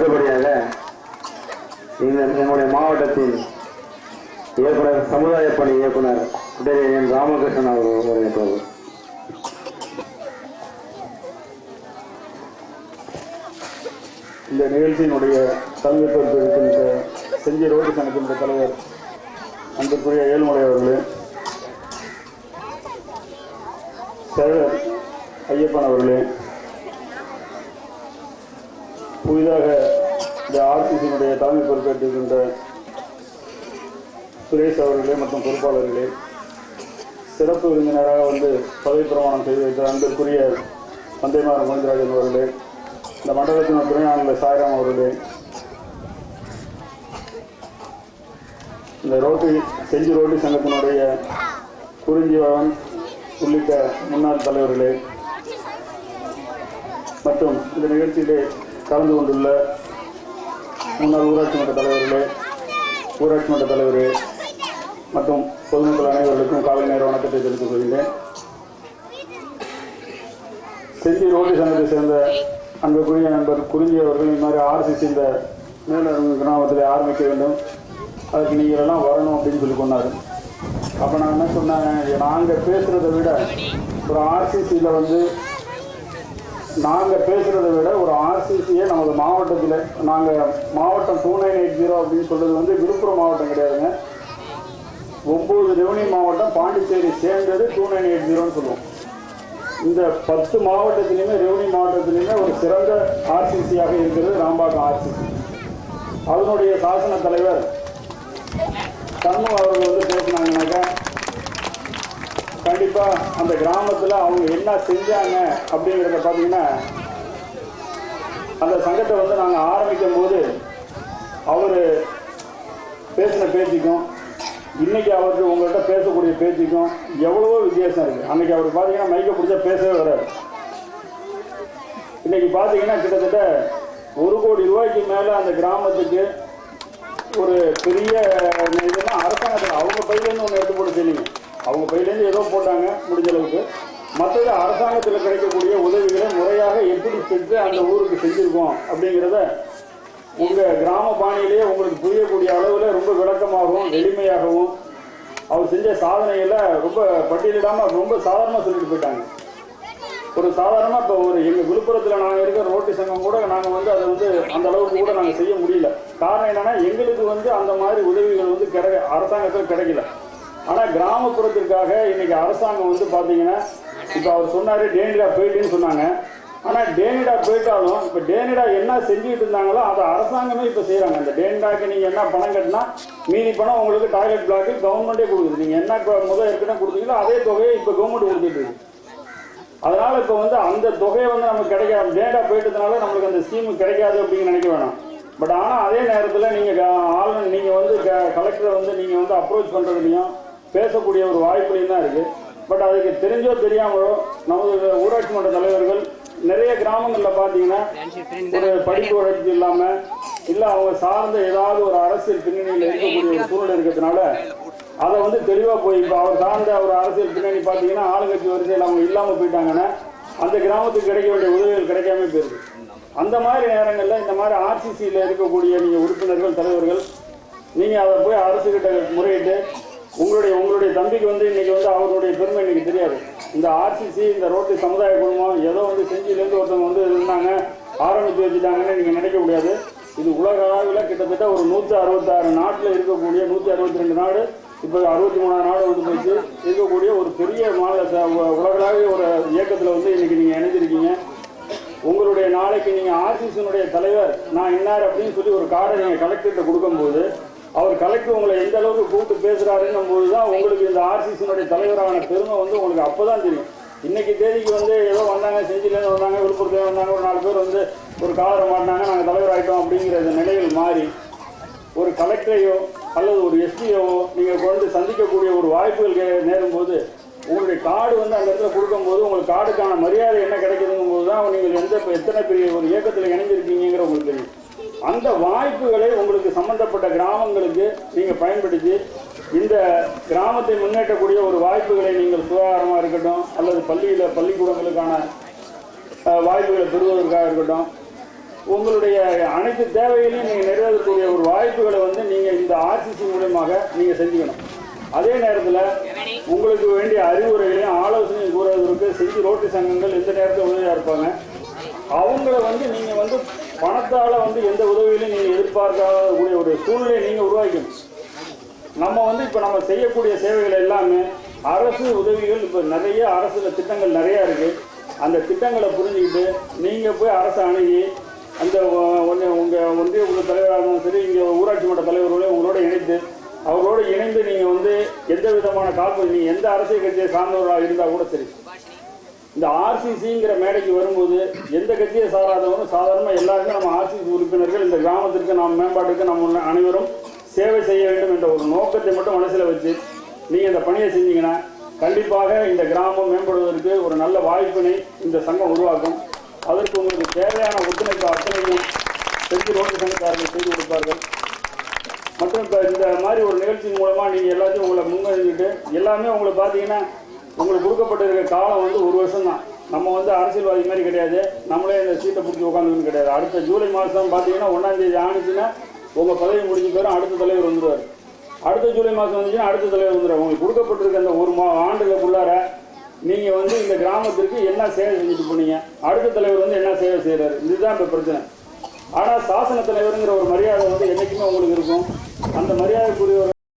அடுத்தபடியாக நம்முடைய மாவட்டத்தின் இயக்குனர், சமுதாய பணி இயக்குனர் என் ராமகிருஷ்ணன் அவர்கள் வரவேற்பது. இந்த நிகழ்ச்சியினுடைய தலைமை பொறுப்பேற்கின்ற செஞ்சி ரோடு சங்கத்தினுடைய தலைவர் அன்பிற்குரிய ஏழுமலை அவர்களே, செயலர் ஐயப்பன் அவர்களே, புதிதாக இந்த ஆர்சிசியினுடைய தலைமை பொறுப்பேற்றிருக்கின்ற சுரேஷ் அவர்களே மற்றும் பொறுப்பாளர்களே, சிறப்பு விருந்தினராக வந்து பதவி பிரமாணம் செய்து வைத்த அன்பிற்குரிய வந்தேமாறன் கோவிந்தராஜன் அவர்களே, இந்த மண்டலத்தின் துணையாளர் சாய்ராம் அவர்களே, இந்த செஞ்சி ரோட்டி சங்கத்தினுடைய குறிஞ்சிவன் உள்ளிட்ட முன்னாள் தலைவர்களே மற்றும் இந்த நிகழ்ச்சியிலே கலந்து கொண்டுள்ள முன்னாள் ஊராட்சி மன்ற தலைவர்களே, ஊராட்சி மன்ற தலைவரே மற்றும் பொதுமக்கள் அனைவர்களுக்கும் காலை நேர வணக்கத்தை தெரிவித்துக் கொள்கிறேன். செஞ்சி ரோட்டி சங்கத்தை சேர்ந்த அன்புக்குரிய நண்பர் குறிஞ்சி அவர்கள் இந்த மாதிரி ஆர்சிசி இந்த மேலருங்கு கிராமத்தில் ஆரம்பிக்க வேண்டும், அதுக்கு நீங்கள் எல்லாம் வரணும் அப்படின்னு சொல்லி கொண்டாரு. அப்போ நான் என்ன சொன்னேன், நாங்கள் பேசுகிறத விட ஒரு ஆர்சிசியில் வந்து நாங்கள் பேசுகிறத விட ஒரு ஆர்சிசியை நமது மாவட்டத்தில் நாங்கள் மாவட்டம் 2980 அப்படின்னு சொல்கிறது வந்து விழுப்புரம் மாவட்டம் கிடையாதுங்க, 9 ரெவன்யூ மாவட்டம் பாண்டிச்சேரி சேர்ந்தது 2980ன்னு சொல்லுவோம். இந்த 10 மாவட்டத்திலையுமே ரெவன்யூ மாவட்டத்திலையுமே ஒரு சிறந்த ஆர்சிசியாக இருக்கிறது ராம்பாக்கம் ஆர்சிசி. அதனுடைய சாசன தலைவர் சண்முக அவர்கள் வந்து பேசினாங்கன்னாக்கா கண்டிப்பாக அந்த கிராமத்தில் அவங்க என்ன செஞ்சாங்க அப்படிங்கிறத பார்த்தீங்கன்னா, அந்த சங்கத்தை வந்து நாங்கள் ஆரம்பிக்கும் போது அவர் பேசின பேச்சுக்கும் இன்னைக்கு அவருக்கு உங்கள்கிட்ட பேசக்கூடிய பேச்சுக்கும் எவ்வளவோ வித்தியாசம் இருக்குது. அன்னைக்கு அவர் பார்த்தீங்கன்னா மைக்கை பிடிச்சா பேசவே வராது. இன்னைக்கு பார்த்தீங்கன்னா கிட்டத்தட்ட 1 கோடி ரூபாய்க்கு மேலே அந்த கிராமத்துக்கு ஒரு பெரிய இதுனா அரசாங்கத்தில் அவங்க பையிலேருந்து ஒன்று எடுத்து போட்டு தெரியுங்க, அவங்க பையிலேருந்து ஏதோ போட்டாங்க முடிஞ்ச அளவுக்கு. மற்றது அரசாங்கத்தில் கிடைக்கக்கூடிய உதவிகளை முறையாக எப்படி செஞ்சு அந்த ஊருக்கு செஞ்சுருக்கோம் அப்படிங்கிறத உங்கள் கிராம பாணியிலேயே உங்களுக்கு புரியக்கூடிய அளவில் ரொம்ப விளக்கமாகவும் எளிமையாகவும் அவர் செஞ்ச சாதனைகளை ரொம்ப பட்டியலிடாமல் ரொம்ப சாதாரணமாக சொல்லிட்டு போயிட்டாங்க. ஒரு சாதாரணமாக இப்போ ஒரு எங்கள் விழுப்புரத்தில் நாங்கள் இருக்கிற ரோட்டி சங்கம் கூட நாங்கள் வந்து அதை வந்து அந்த அளவுக்கு கூட நாங்கள் செய்ய முடியல. காரணம் என்னென்னா எங்களுக்கு வந்து அந்த மாதிரி உதவிகள் வந்து அரசாங்கத்தில் கிடைக்கல. ஆனால் கிராமப்புறத்திற்காக இன்னைக்கு அரசாங்கம் வந்து பார்த்தீங்கன்னா இப்போ அவர் சொன்னார் டேனிடா போயிட்டுன்னு சொன்னாங்க. ஆனால் டேனிடா போயிட்டாலும் இப்போ டேனிடா என்ன செஞ்சுக்கிட்டு இருந்தாங்களோ அதை அரசாங்கமே இப்போ செய்கிறாங்க. அந்த டேனிடாக்கு நீங்கள் என்ன பணம் கட்டினா மீதி பணம் உங்களுக்கு டாய்லெட் பிளாக்கு கவர்மெண்ட்டே கொடுக்குது. நீங்கள் என்ன முதல் ஏற்கனவே கொடுத்தீங்களோ அதே தொகையை இப்போ கவர்மெண்ட் கொடுத்துட்டு இருக்கு. அதனால் இப்போ வந்து அந்த தொகையை வந்து நமக்கு கிடைக்காது, டேனிடா போயிட்டதுனால நம்மளுக்கு அந்த ஸ்கீம் கிடைக்காது அப்படின்னு நினைக்க வேணாம். பட் ஆனால் அதே நேரத்தில் நீங்கள் வந்து கலெக்டரை வந்து நீங்கள் வந்து அப்ரோச் பண்ணுறதுலையும் பேசக்கூடிய ஒரு வாய்ப்புலையும் தான் இருக்குது. பட் அதுக்கு தெரிஞ்சோ தெரியாமலோ நமது ஊராட்சி மன்ற தலைவர்கள் நிறைய கிராமங்களில் பார்த்தீங்கன்னா ஒரு படிப்பு வளர்ச்சி இல்லாமல் இல்லை அவங்க சார்ந்த ஏதாவது ஒரு அரசியல் பின்னணியில் இருக்கக்கூடிய ஒரு சூழ்நிலை இருக்கிறதுனால அதை வந்து தெளிவாக போய் இப்போ அவர் சார்ந்த ஒரு அரசியல் பின்னணி பார்த்தீங்கன்னா ஆளுங்கட்சி வரிசையில் அவங்க இல்லாமல் போயிட்டாங்கன்னா அந்த கிராமத்துக்கு கிடைக்க வேண்டிய உதவிகள் கிடைக்காம போயிருக்கு. அந்த மாதிரி நேரங்களில் இந்த மாதிரி ஆர்சிசியில் இருக்கக்கூடிய நீங்கள் உறுப்பினர்கள் தலைவர்கள் நீங்கள் அதை போய் அரசுக்கிட்ட முறையிட்டு உங்களுடைய தம்பிக்கு வந்து இன்னைக்கு வந்து அவருடைய பெருமை இன்னைக்கு தெரியாது. இந்த ஆர்சிசி இந்த ரோட்டி சமுதாய குழுமம் ஏதோ வந்து செஞ்சிலேருந்து ஒருத்தவங்க வந்து இருந்தாங்க ஆரம்பித்து வச்சுட்டாங்கன்னு நீங்கள் நினைக்க முடியாது. இது உலக அளவில் கிட்டத்தட்ட ஒரு 166 நாட்டில் இருக்கக்கூடிய 162 நாடு இப்போ 63 நாடு வந்து போச்சு இருக்கக்கூடிய ஒரு பெரிய உலகளாவிய ஒரு இயக்கத்தில் வந்து இன்னைக்கு நீங்கள் இணைஞ்சிருக்கீங்க. உங்களுடைய நாளைக்கு நீங்கள் ஆர்சிசியினுடைய தலைவர் நான் இன்னார் அப்படின்னு சொல்லி ஒரு கார்டை நீங்கள் கலெக்டர்கிட்ட கொடுக்கும்போது அவர் கலெக்டர் உங்களை எந்த அளவுக்கு கூப்பிட்டு பேசுகிறாருன்னும் போது தான் உங்களுக்கு இந்த ஆர்சிசியினுடைய தலைவரான பெருமை வந்து உங்களுக்கு அப்போ தான் தெரியும். இன்றைக்கி தேதிக்கு வந்து ஏதோ வந்தாங்க, செஞ்சிலேருந்து வந்தாங்க, விழுப்புரத்துலேருந்து வந்தாங்க, ஒரு 4 பேர் வந்து ஒரு காலரை மாட்டினாங்க, நாங்கள் தலைவர் ஆகிட்டோம் அப்படிங்கிற நிலையில் மாறி ஒரு கலெக்டரையோ அல்லது ஒரு எஸ்பியோ நீங்கள் கொண்டு சந்திக்கக்கூடிய ஒரு வாய்ப்புகள் நேரும்போது உங்களுடைய கார்டு வந்து அந்த இடத்துல கொடுக்கும்போது உங்களுக்கு கார்டுக்கான மரியாதை என்ன கிடைக்குதுங்கும் போது தான் நீங்கள் எத்தனை பெரிய ஒரு இயக்கத்தில் இணைஞ்சிருக்கீங்கிற உங்களுக்கு தெரியும். அந்த வாய்ப்புகளை உங்களுக்கு சம்பந்தப்பட்ட கிராமங்களுக்கு நீங்கள் பயன்படுத்தி இந்த கிராமத்தை முன்னேற்றக்கூடிய ஒரு வாய்ப்புகளை நீங்கள் சுகாதாரமாக இருக்கட்டும் அல்லது பள்ளிக்கூடங்களுக்கான வாய்ப்புகளை பெறுவதற்காக இருக்கட்டும் உங்களுடைய அனைத்து தேவைகளையும் நீங்கள் நிறைவேற்றக்கூடிய ஒரு வாய்ப்புகளை வந்து நீங்கள் இந்த ஆர்சிசி மூலமாக நீங்கள் செஞ்சுக்கணும். அதே நேரத்தில் உங்களுக்கு வேண்டிய அறிவுரைகளையும் ஆலோசனையும் கூறுவதற்கு செஞ்சு ரோட்டரி சங்கங்கள் எந்த நேரத்தில் உதவியாக இருப்பாங்க. அவங்கள வந்து நீங்கள் வந்து பணத்தால் வந்து எந்த உதவிகளையும் நீங்கள் எதிர்பார்க்கக்கூடிய ஒரு சூழ்நிலையை நீங்கள் உருவாக்கணும். நம்ம வந்து இப்போ நம்ம செய்யக்கூடிய சேவைகள் எல்லாமே அரசு உதவிகள். இப்போ நிறைய அரசு திட்டங்கள் நிறையா இருக்குது. அந்த திட்டங்களை புரிஞ்சுக்கிட்டு நீங்கள் போய் அரசை அணுகி அந்த உங்கள் ஒன்றிய குழு தலைவராக இருந்தாலும் சரி, இங்கே ஊராட்சி மன்ற தலைவர்களையும் உங்களோட இணைத்து அவரோடு இணைந்து நீங்கள் வந்து எந்த விதமான காப்பு நீங்கள் எந்த அரசியல் கட்சியை சார்ந்தவராக இருந்தால் கூட சரி, இந்த ஆர்சிசிங்கிற மேடைக்கு வரும்போது எந்த கட்சியை சாராதவரும் சாதாரணமாக எல்லாருமே நம்ம ஆர்சிசி உறுப்பினர்கள் இந்த கிராமத்திற்கு நாம் மேம்பாட்டுக்கு நம்ம அனைவரும் சேவை செய்ய வேண்டும் என்ற ஒரு நோக்கத்தை மட்டும் மனசில் வச்சு நீங்கள் இந்த பணியை செஞ்சீங்கன்னா கண்டிப்பாக இந்த கிராமம் மேம்படுவதற்கு ஒரு நல்ல வாய்ப்பினை இந்த சங்கம் உருவாக்கும். அதற்கு உங்களுக்கு தேவையான ஒத்துழைப்பு அத்தனையும் செஞ்சு ரோட்டரி சங்கக்காரர்கள் செய்து கொடுப்பார்கள். மற்றும் இப்போ இந்த மாதிரி ஒரு நிகழ்ச்சியின் மூலமாக நீங்கள் எல்லாத்தையும் உங்களை முன்வந்துட்டு எல்லாமே உங்களை பார்த்தீங்கன்னா உங்களுக்கு கொடுக்கப்பட்டிருக்க காலம் வந்து 1 வருஷம் தான். நம்ம வந்து அரசியல்வாதி மாதிரி கிடையாது, நம்மளே இந்த சீட்டை பிடிச்சி உட்காந்துன்னு கிடையாது. அடுத்த ஜூலை மாதம் பார்த்தீங்கன்னா 1ஆம் தேதி ஆணுச்சுன்னா உங்கள் பதவி முடிஞ்ச பேரும் அடுத்த தலைவர் வந்துடுவார். அடுத்த ஜூலை மாதம் வந்துச்சுன்னா அடுத்த தலைவர் வந்துடுவார். உங்களுக்கு கொடுக்கப்பட்டிருக்க அந்த 1 ஆண்டுகளுக்குள்ளார நீங்கள் வந்து இந்த கிராமத்திற்கு என்ன சேவை செஞ்சுட்டு போனீங்க, அடுத்த தலைவர் வந்து என்ன சேவை செய்கிறாரு, இதுதான் இப்போ பிரச்சனை. ஆனால் சாசன தலைவருங்கிற ஒரு மரியாதை வந்து என்றைக்குமே உங்களுக்கு இருக்கும். அந்த மரியாதைக்குரிய